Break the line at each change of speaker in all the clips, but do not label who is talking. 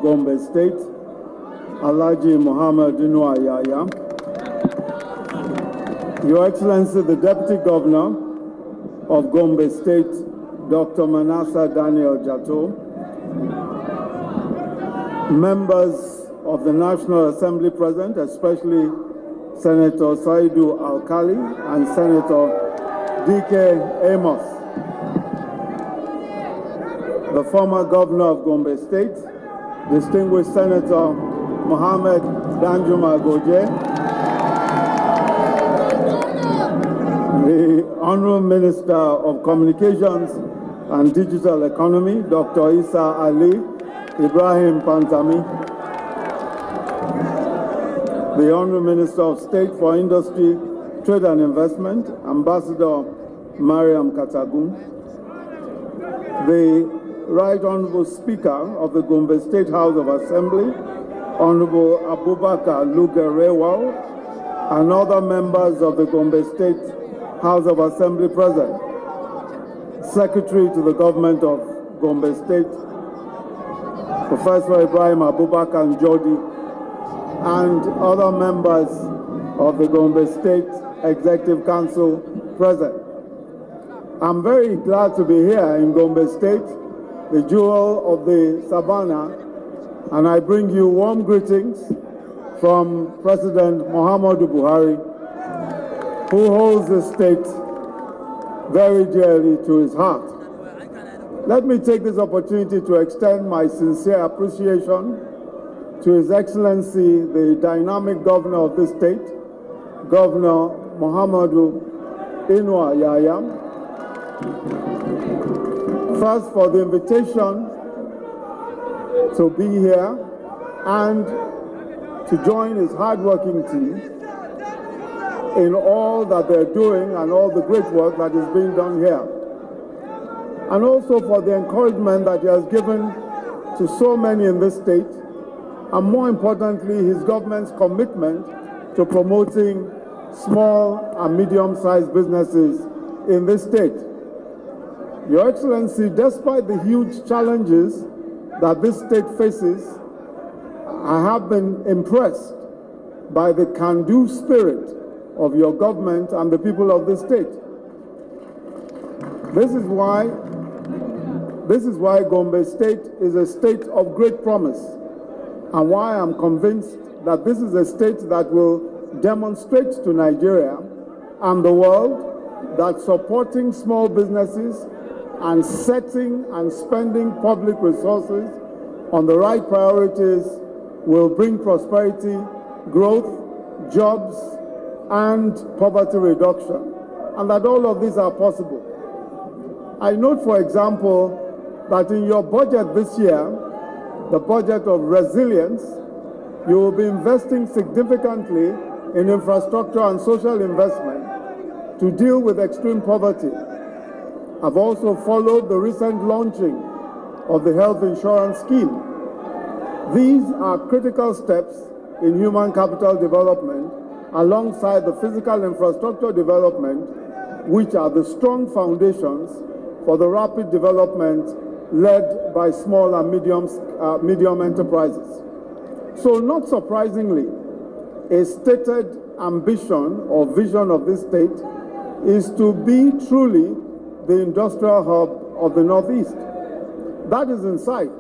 Gombe State, Alhaji Muhammad Inuwa Yahaya, Your Excellency the Deputy Governor of Gombe State, Dr. Manasseh Daniel Jatto, members of the National Assembly present, especially Senator Saidu Alkali and Senator D.K. Amos, the former governor of Gombe State, distinguished Senator Mohammed Danjuma Goje, the Honorable Minister of Communications and Digital Economy, Dr. Isa Ali Ibrahim Pantami, the Honorable Minister of State for Industry, Trade and Investment, Ambassador Mariam Katagun, the Right Honorable Speaker of the Gombe State House of Assembly, Honorable Abubakar Lugerewal, and other members of the Gombe State House of Assembly present, Secretary to the Government of Gombe State, Professor Ibrahim Abubakar Njodi, and other members of the Gombe State Executive Council present. I'm very glad to be here in Gombe State, the jewel of the Savanah, and I bring you warm greetings from President Muhammadu Buhari, who holds the state very dearly to his heart. Let me take this opportunity to extend my sincere appreciation to His Excellency, the dynamic governor of this state, Governor Muhammadu Inuwa Yahaya, first for the invitation to be here and to join his hardworking team in all that they're doing and all the great work that is being done here. And also for the encouragement that he has given to so many in this state, and more importantly, his government's commitment to promoting small and medium-sized businesses in this state. Your Excellency, despite the huge challenges that this state faces, I have been impressed by the can-do spirit of your government and the people of this state. This is why Gombe State is a state of great promise, and why I'm convinced that this is a state that will demonstrate to Nigeria and the world that supporting small businesses and setting and spending public resources on the right priorities will bring prosperity, growth, jobs, and poverty reduction, and that all of these are possible. I note, for example, that in your budget this year, the budget of resilience, you will be investing significantly in infrastructure and social investment to deal with extreme poverty. I've also followed the recent launching of the health insurance scheme. These are critical steps in human capital development alongside the physical infrastructure development, which are the strong foundations for the rapid development led by small and medium enterprises. So not surprisingly, a stated ambition or vision of this state is to be truly the industrial hub of the Northeast. That is in sight,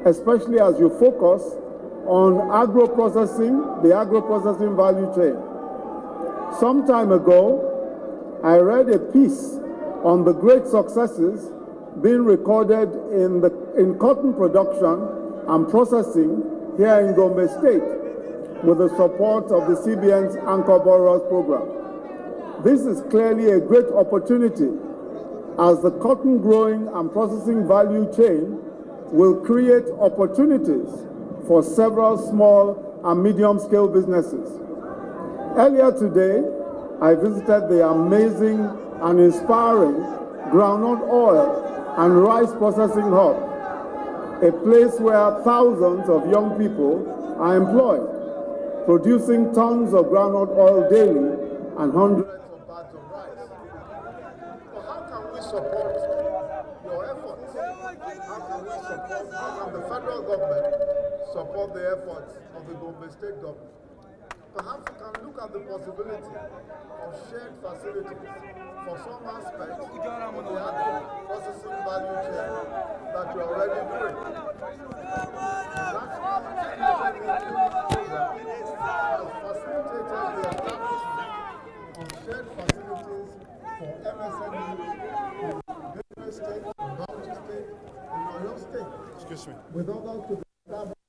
especially as you focus on agro-processing, the agro-processing value chain. Some time ago, I read a piece on the great successes being recorded in cotton production and processing here in Gombe State with the support of the CBN's Anchor Borrowers Program. This is clearly a great opportunity, as the cotton growing and processing value chain will create opportunities for several small and medium-scale businesses. Earlier today, I visited the amazing and inspiring groundnut oil and rice processing hub, a place where thousands of young people are employed, producing tons of groundnut oil daily and hundreds of bags of rice. But how can we support your efforts? How can we support, how can the federal government support the efforts of the Gombe State government. Perhaps you can look at the possibility of shared facilities for some aspects of the agro-processing value chain that you're already doing. The National MSME Program has facilitated the establishment of shared facilities for MSMEs in Gombe State, Gombe State, and Oyo State. Excuse me. With others to be established.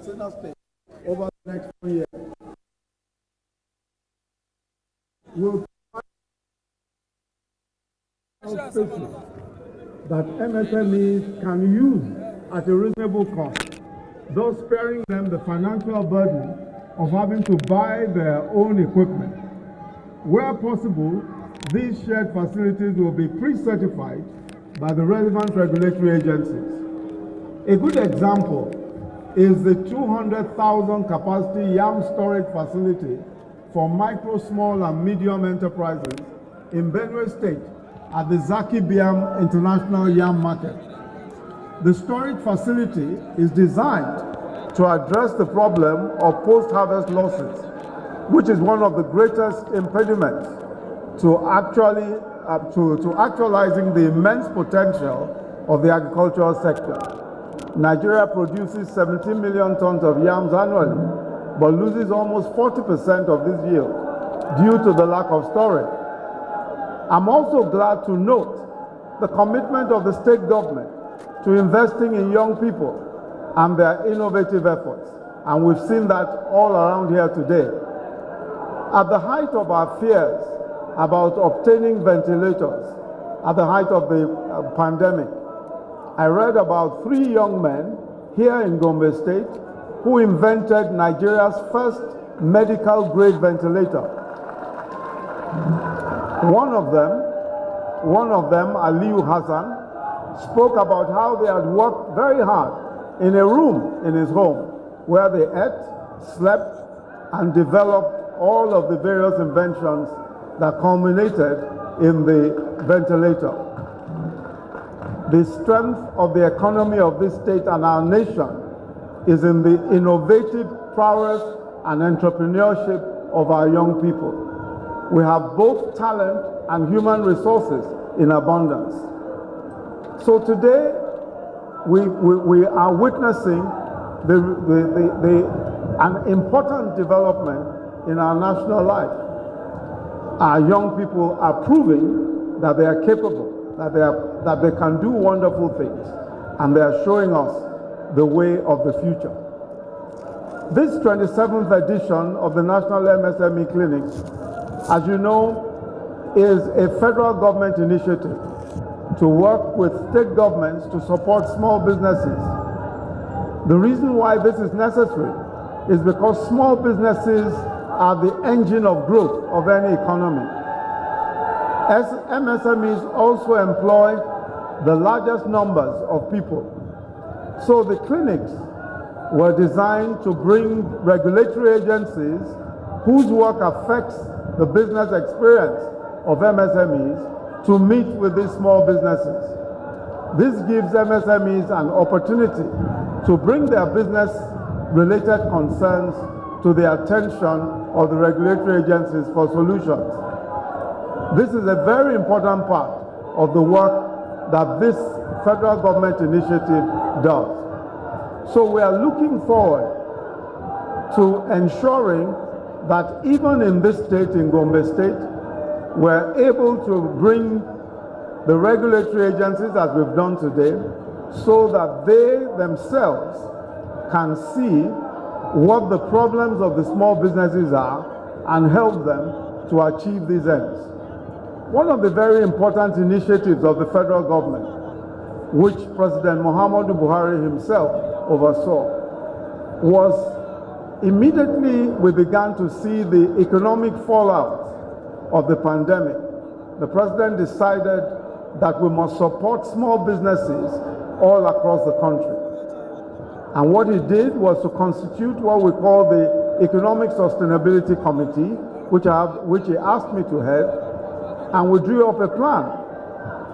State over the next 4 years will provide spaces that MSMEs can use at a reasonable cost, thus sparing them the financial burden of having to buy their own equipment. Where possible, these shared facilities will be pre-certified by the relevant regulatory agencies. A good example is the 200,000 capacity yam storage facility for micro, small, and medium enterprises in Benue State at the Zaki Biam International Yam Market. The storage facility is designed to address the problem of post-harvest losses, which is one of the greatest impediments to actualizing the immense potential of the agricultural sector. Nigeria produces 17 million tons of yams annually, but loses almost 40% of this yield due to the lack of storage. I'm also glad to note the commitment of the state government to investing in young people and their innovative efforts, and we've seen that all around here today. At the height of our fears about obtaining ventilators, at the height of the pandemic, I read about 3 young men here in Gombe State who invented Nigeria's first medical-grade ventilator. One of them, Aliyu Hassan, spoke about how they had worked very hard in a room in his home where they ate, slept, and developed all of the various inventions that culminated in the ventilator. The strength of the economy of this state and our nation is in the innovative prowess and entrepreneurship of our young people. We have both talent and human resources in abundance. So today, we are witnessing an important development in our national life. Our young people are proving that they are capable, that they can do wonderful things, and they are showing us the way of the future. This 27th edition of the National MSME Clinics, as you know, is a federal government initiative to work with state governments to support small businesses. The reason why this is necessary is because small businesses are the engine of growth of any economy. As MSMEs also employ the largest numbers of people. So the clinics were designed to bring regulatory agencies whose work affects the business experience of MSMEs to meet with these small businesses. This gives MSMEs an opportunity to bring their business-related concerns to the attention of the regulatory agencies for solutions. This is a very important part of the work that this federal government initiative does. So we are looking forward to ensuring that even in this state, in Gombe State, we're able to bring the regulatory agencies, as we've done today, so that they themselves can see what the problems of the small businesses are and help them to achieve these ends. One of the very important initiatives of the federal government, which President Muhammadu Buhari himself oversaw, was immediately we began to see the economic fallout of the pandemic. The president decided that we must support small businesses all across the country. And what he did was to constitute what we call the Economic Sustainability Committee, which he asked me to head, and we drew up a plan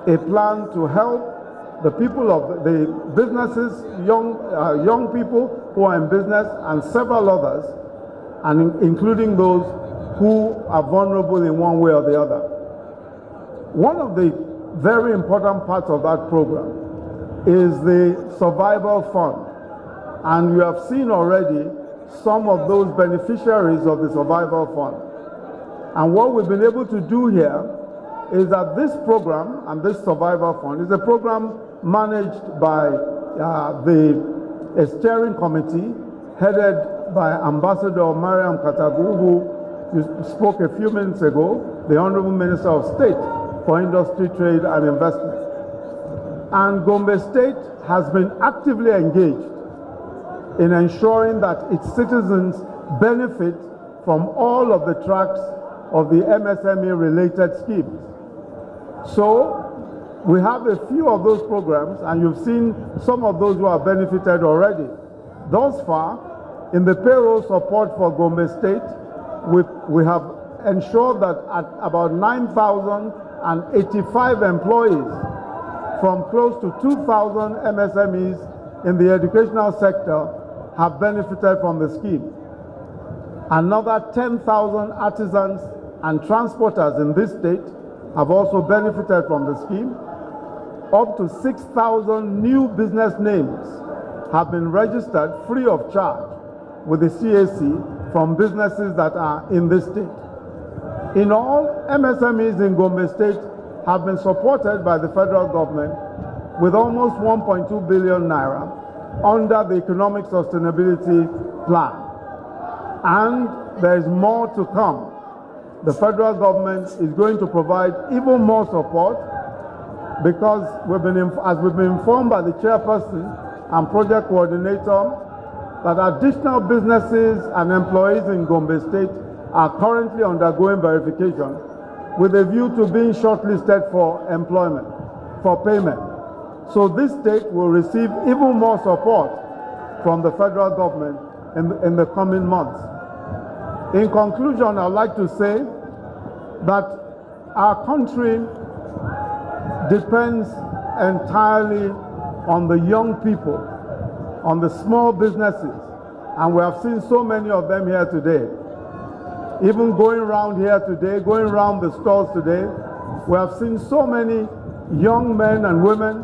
a plan to help the people of the businesses, young people who are in business, and several others, and including those who are vulnerable in one way or the other. One of the very important parts of that program is the survival fund. And you have seen already some of those beneficiaries of the survival fund. And what we've been able to do here is that this program and this survival fund is a program managed by a steering committee headed by Ambassador Mariam Katagu, who spoke a few minutes ago, the Honorable Minister of State for Industry, Trade and Investment. And Gombe State has been actively engaged in ensuring that its citizens benefit from all of the tracks of the MSME related schemes. So we have a few of those programs, and you've seen some of those who have benefited already. Thus far, in the payroll support for Gombe State, we have ensured that at about 9,085 employees from close to 2,000 MSMEs in the educational sector have benefited from the scheme. Another 10,000 artisans and transporters in this state have also benefited from the scheme. Up to 6,000 new business names have been registered free of charge with the CAC from businesses that are in this state. In all, MSMEs in Gombe State have been supported by the federal government with almost 1.2 billion naira under the Economic Sustainability Plan. And there is more to come. The federal government is going to provide even more support because as we've been informed by the chairperson and project coordinator, that additional businesses and employees in Gombe State are currently undergoing verification with a view to being shortlisted for employment, for payment. So this state will receive even more support from the federal government in the coming months. In conclusion, I'd like to say that our country depends entirely on the young people, on the small businesses, and we have seen so many of them here today. Even going around here today, going around the stalls today, we have seen so many young men and women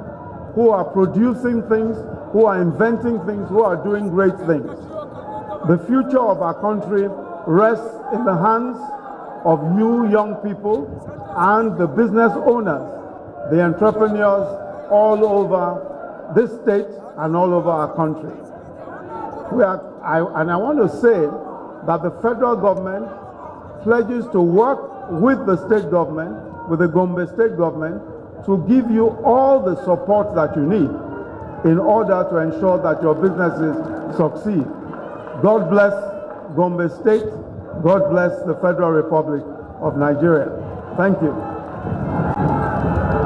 who are producing things, who are inventing things, who are doing great things. The future of our country rests in the hands of you young people and the business owners, the entrepreneurs all over this state and all over our country. I want to say that the federal government pledges to work with the state government, with the Gombe State government, to give you all the support that you need in order to ensure that your businesses succeed. God bless Gombe State. God bless the Federal Republic of Nigeria. Thank you.